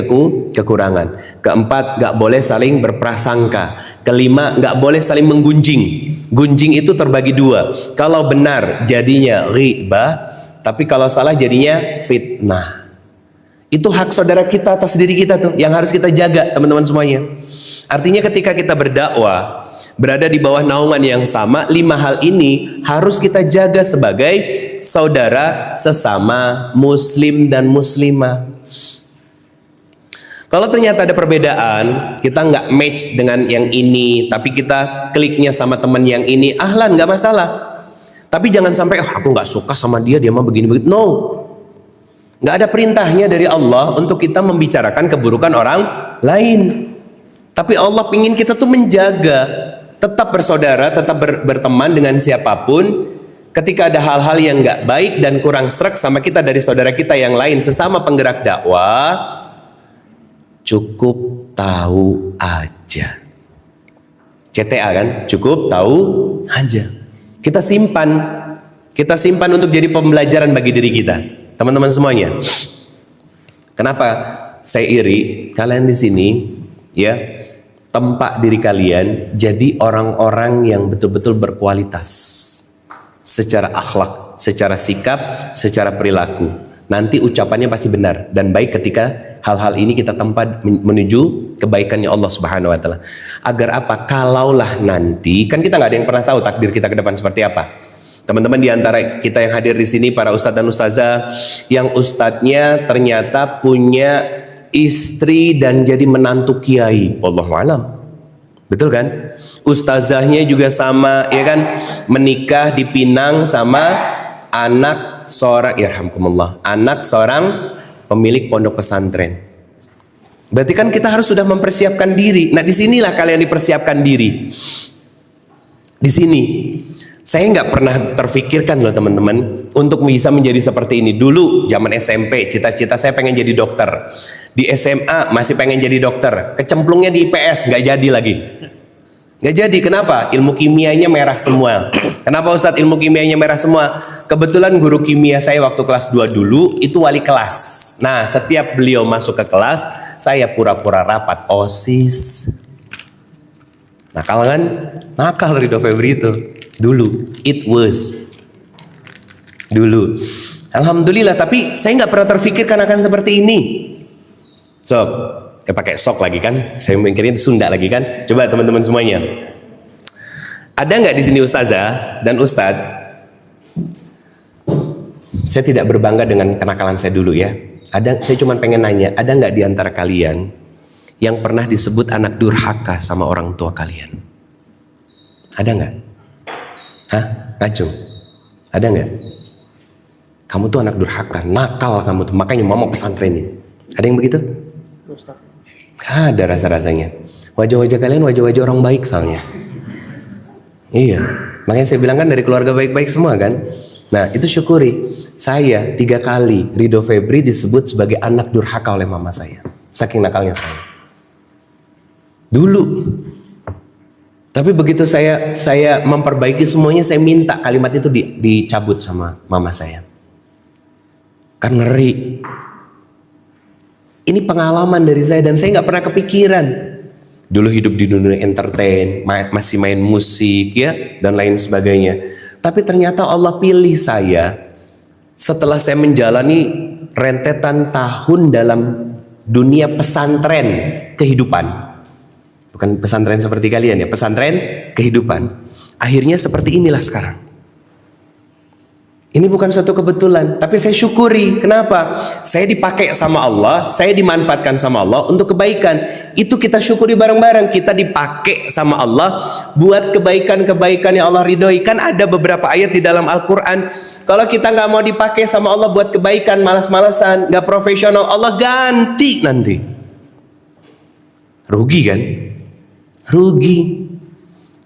kekurangan. 4, nggak boleh saling berprasangka. 5, nggak boleh saling menggunjing. Gunjing itu terbagi 2. Kalau benar jadinya ghibah, tapi kalau salah jadinya fitnah. Itu hak saudara kita atas diri kita tuh, yang harus kita jaga, teman-teman semuanya. Artinya ketika kita berdakwah, berada di bawah naungan yang sama, 5 hal ini harus kita jaga sebagai saudara sesama muslim dan muslimah. Kalau ternyata ada perbedaan, kita nggak match dengan yang ini, tapi kita kliknya sama teman yang ini, ahlan, nggak masalah. Tapi jangan sampai, aku nggak suka sama dia, dia mah begini-begitu. No, nggak ada perintahnya dari Allah untuk kita membicarakan keburukan orang lain. Tapi Allah ingin kita tuh menjaga, tetap bersaudara, tetap berteman dengan siapapun. Ketika ada hal-hal yang nggak baik dan kurang sreg sama kita dari saudara kita yang lain, sesama penggerak dakwah, cukup tahu aja. CTA kan, cukup tahu aja. Kita simpan untuk jadi pembelajaran bagi diri kita, teman-teman semuanya. Kenapa saya iri? Kalian di sini, ya, tempat diri kalian jadi orang-orang yang betul-betul berkualitas secara akhlak, secara sikap, secara perilaku. Nanti ucapannya pasti benar dan baik ketika hal-hal ini kita tempat menuju kebaikannya Allah Subhanahu wa taala. Agar apa? Kalaulah nanti, kan kita nggak ada yang pernah tahu takdir kita ke depan seperti apa. Teman-teman di antara kita yang hadir di sini, para ustadz dan ustazah, yang ustadznya ternyata punya istri dan jadi menantu kiai, wallahu alam. Betul kan? Ustazahnya juga sama, ya kan? Menikah dipinang sama anak seorang, yarhamkumullah, anak seorang pemilik pondok pesantren. Berarti kan kita harus sudah mempersiapkan diri. Nah, disinilah kalian dipersiapkan diri. Di sini, saya nggak pernah terfikirkan loh teman-teman untuk bisa menjadi seperti ini. Dulu zaman SMP, cita-cita saya pengen jadi dokter. Di SMA masih pengen jadi dokter. Kecemplungnya di IPS, nggak jadi lagi. Nggak jadi, kenapa? Ilmu kimianya merah semua. Kenapa Ustadz ilmu kimianya merah semua? Kebetulan guru kimia saya waktu kelas 2 dulu itu wali kelas. Nah, setiap beliau masuk ke kelas, saya pura-pura rapat OSIS. Nakal kan? Nakal Ridho Febri itu. Dulu, it was. Dulu. Alhamdulillah, tapi saya nggak pernah terfikirkan akan seperti ini. So, pakai sok lagi kan? Saya mikirin Sunda lagi kan? Coba teman-teman semuanya. Ada nggak di sini ustazah dan ustadz? Saya tidak berbangga dengan kenakalan saya dulu ya. Saya cuma pengen nanya, ada nggak di antara kalian yang pernah disebut anak durhaka sama orang tua kalian? Ada nggak? Hah? Ngacung? Ada nggak? Kamu tuh anak durhaka, nakal kamu tuh, makanya mama pesantrenin. Ada yang begitu? Ada rasa-rasanya. Wajah-wajah kalian wajah-wajah orang baik soalnya. Iya, makanya saya bilang kan dari keluarga baik-baik semua kan. Nah, itu syukuri. Saya 3 kali Ridho Febri disebut sebagai anak durhaka oleh mama saya. Saking nakalnya saya. Dulu. Tapi begitu saya memperbaiki semuanya, saya minta kalimat itu dicabut sama mama saya. Kan ngeri. Ini pengalaman dari saya dan saya nggak pernah kepikiran Dulu hidup di dunia entertain, masih main musik ya dan lain sebagainya. Tapi ternyata Allah pilih saya setelah saya menjalani rentetan tahun dalam dunia pesantren kehidupan. Bukan pesantren seperti kalian ya, pesantren kehidupan. Akhirnya seperti inilah sekarang. Ini bukan suatu kebetulan, tapi saya syukuri. Kenapa? Saya dipakai sama Allah, saya dimanfaatkan sama Allah untuk kebaikan. Itu kita syukuri bareng-bareng. Kita dipakai sama Allah buat kebaikan-kebaikan yang Allah ridhoi. Kan ada beberapa ayat di dalam Al-Quran. Kalau kita nggak mau dipakai sama Allah buat kebaikan, malas-malasan, nggak profesional, Allah ganti nanti. Rugi kan? Rugi.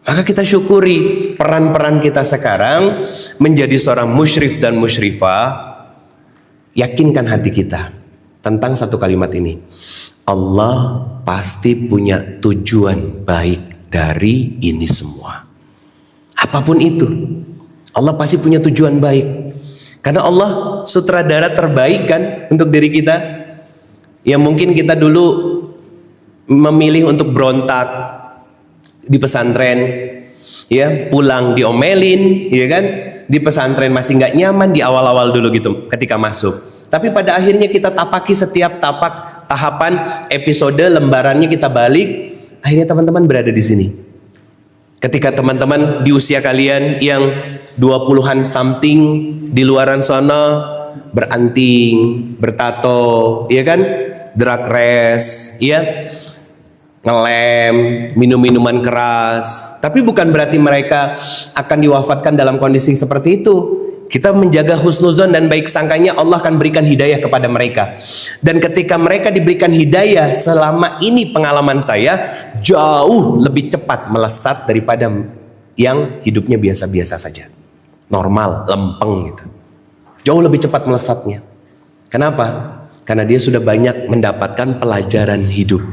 Maka kita syukuri peran-peran kita sekarang menjadi seorang musyrif dan musyrifah. Yakinkan hati kita tentang satu kalimat ini. Allah pasti punya tujuan baik dari ini semua. Apapun itu, Allah pasti punya tujuan baik. Karena Allah sutradara terbaik kan untuk diri kita. Yang mungkin kita dulu memilih untuk berontak di pesantren, ya pulang diomelin, ya kan, di pesantren masih nggak nyaman di awal-awal dulu gitu ketika masuk. Tapi pada akhirnya kita tapaki setiap tahapan episode lembarannya kita balik. Akhirnya teman-teman berada di sini. Ketika teman-teman di usia kalian yang 20-an something di luaran sana beranting, bertato, ya kan, drug race, ya, ngelem, minum minuman keras. Tapi bukan berarti mereka akan diwafatkan dalam kondisi seperti itu. Kita menjaga husnuzon dan baik sangkanya, Allah akan berikan hidayah kepada mereka. Dan ketika mereka diberikan hidayah, selama ini pengalaman saya jauh lebih cepat melesat daripada yang hidupnya biasa-biasa saja, normal, lempeng gitu. Jauh lebih cepat melesatnya. Kenapa? Karena dia sudah banyak mendapatkan pelajaran hidup.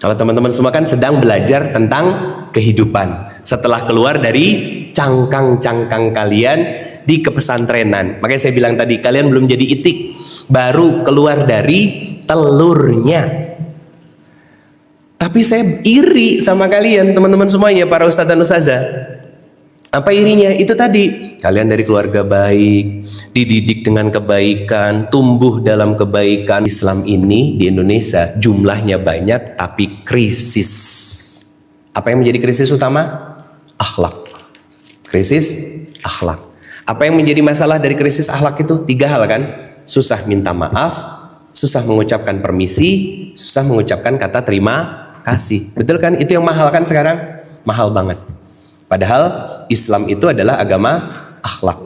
Kalau teman-teman semua kan sedang belajar tentang kehidupan setelah keluar dari cangkang-cangkang kalian di kepesantrenan. Makanya saya bilang tadi, kalian belum jadi itik, baru keluar dari telurnya. Tapi saya iri sama kalian teman-teman semuanya, para ustadz dan ustazah. Apa irinya? Itu tadi, kalian dari keluarga baik, dididik dengan kebaikan, tumbuh dalam kebaikan. Islam ini di Indonesia jumlahnya banyak tapi krisis. Apa yang menjadi krisis utama? Akhlak. Krisis akhlak. Apa yang menjadi masalah dari krisis akhlak itu? 3 hal kan? Susah minta maaf, susah mengucapkan permisi, susah mengucapkan kata terima kasih. Betul kan? Itu yang mahal kan sekarang? Mahal banget. Padahal Islam itu adalah agama akhlak.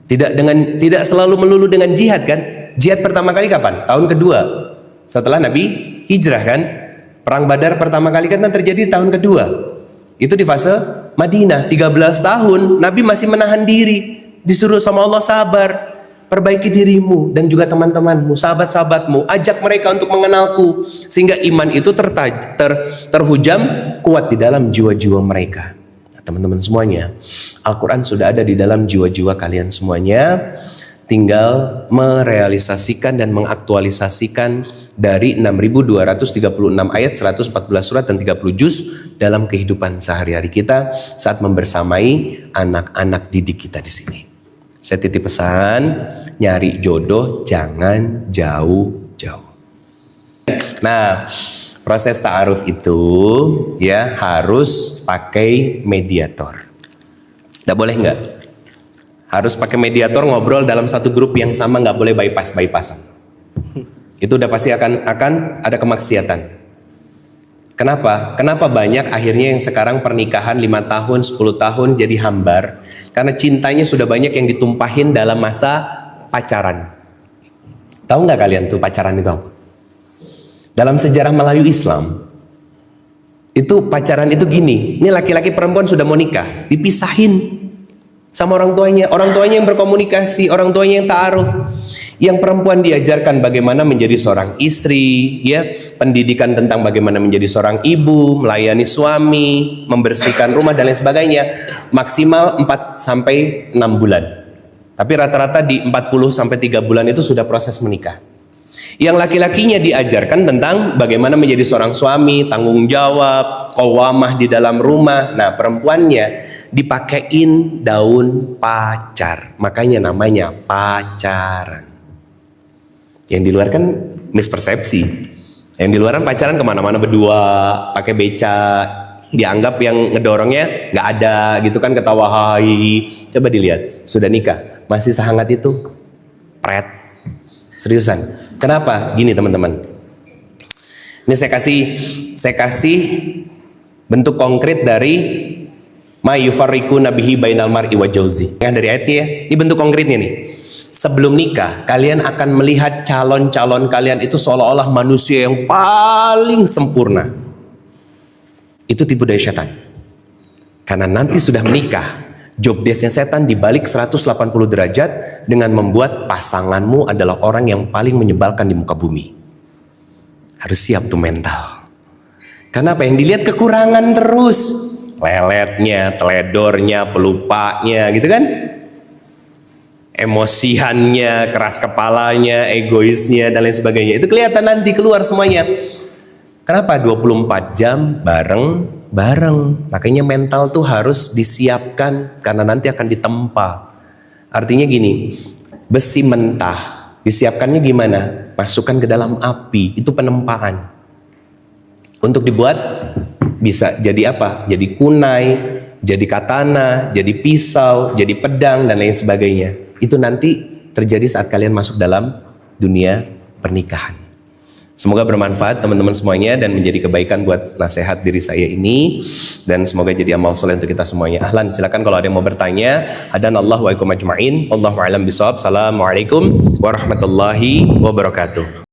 Tidak selalu melulu dengan jihad kan? Jihad pertama kali kapan? Tahun kedua setelah Nabi hijrah kan? Perang Badar pertama kali kan terjadi tahun kedua. Itu di fase Madinah, 13 tahun Nabi masih menahan diri. Disuruh sama Allah sabar, perbaiki dirimu dan juga teman-temanmu, sahabat-sahabatmu, ajak mereka untuk mengenalku, sehingga iman itu terhujam kuat di dalam jiwa-jiwa mereka. Teman-teman semuanya, Al-Quran sudah ada di dalam jiwa-jiwa kalian semuanya. Tinggal merealisasikan dan mengaktualisasikan dari 6.236 ayat, 114 surat dan 30 juz dalam kehidupan sehari-hari kita saat membersamai anak-anak didik kita di sini. Saya titip pesan, nyari jodoh jangan jauh-jauh. Nah, proses ta'aruf itu ya harus pakai mediator. Tidak boleh nggak? Harus pakai mediator, ngobrol dalam satu grup yang sama, nggak boleh bypass-bypassan. Itu udah pasti akan ada kemaksiatan. Kenapa? Kenapa banyak akhirnya yang sekarang pernikahan 5 tahun, 10 tahun jadi hambar? Karena cintanya sudah banyak yang ditumpahin dalam masa pacaran. Tahu nggak kalian tuh pacaran itu apa? Dalam sejarah Melayu Islam, itu pacaran itu gini, ini laki-laki perempuan sudah mau nikah, dipisahin sama orang tuanya yang berkomunikasi, orang tuanya yang ta'aruf. Yang perempuan diajarkan bagaimana menjadi seorang istri, ya, pendidikan tentang bagaimana menjadi seorang ibu, melayani suami, membersihkan rumah dan lain sebagainya, maksimal 4 sampai 6 bulan. Tapi rata-rata di 40 sampai 3 bulan itu sudah proses menikah. Yang laki-lakinya diajarkan tentang bagaimana menjadi seorang suami, tanggung jawab, qawwamah di dalam rumah. Nah, perempuannya dipakein daun pacar, makanya namanya pacaran. Yang di luar kan mispersepsi. Yang di luar kan pacaran kemana-mana berdua, pakai beca, dianggap yang ngedorongnya nggak ada gitu kan, ketawa hai. Coba dilihat, sudah nikah masih sehangat itu, pret, seriusan. Kenapa? Gini teman-teman. Ini saya kasih bentuk konkret dari ma yufarriqu nabihi bainal mar'i wa jauzi. Yang dari ayatnya ya, ini bentuk konkretnya nih. Sebelum nikah, kalian akan melihat calon-calon kalian itu seolah-olah manusia yang paling sempurna. Itu tipu daya setan. Karena nanti sudah menikah, job desk-nya setan dibalik 180 derajat dengan membuat pasanganmu adalah orang yang paling menyebalkan di muka bumi. Harus siap tuh mental. Karena apa? Yang dilihat kekurangan terus. Leletnya, teledornya, pelupanya gitu kan. Emosiannya, keras kepalanya, egoisnya, dan lain sebagainya. Itu kelihatan nanti keluar semuanya. Kenapa? 24 jam bareng. Makanya mental tuh harus disiapkan karena nanti akan ditempa. Artinya gini, besi mentah disiapkannya gimana? Masukkan ke dalam api, itu penempaan. Untuk dibuat bisa jadi apa? Jadi kunai, jadi katana, jadi pisau, jadi pedang, dan lain sebagainya. Itu nanti terjadi saat kalian masuk dalam dunia pernikahan. Semoga bermanfaat teman-teman semuanya dan menjadi kebaikan buat nasihat diri saya ini, dan semoga jadi amal soleh untuk kita semuanya. Ahlan, silakan kalau ada yang mau bertanya. Hadanallahu wa ikum ajma'in. Wallahu a'lam bishawab. Assalamualaikum warahmatullahi wabarakatuh.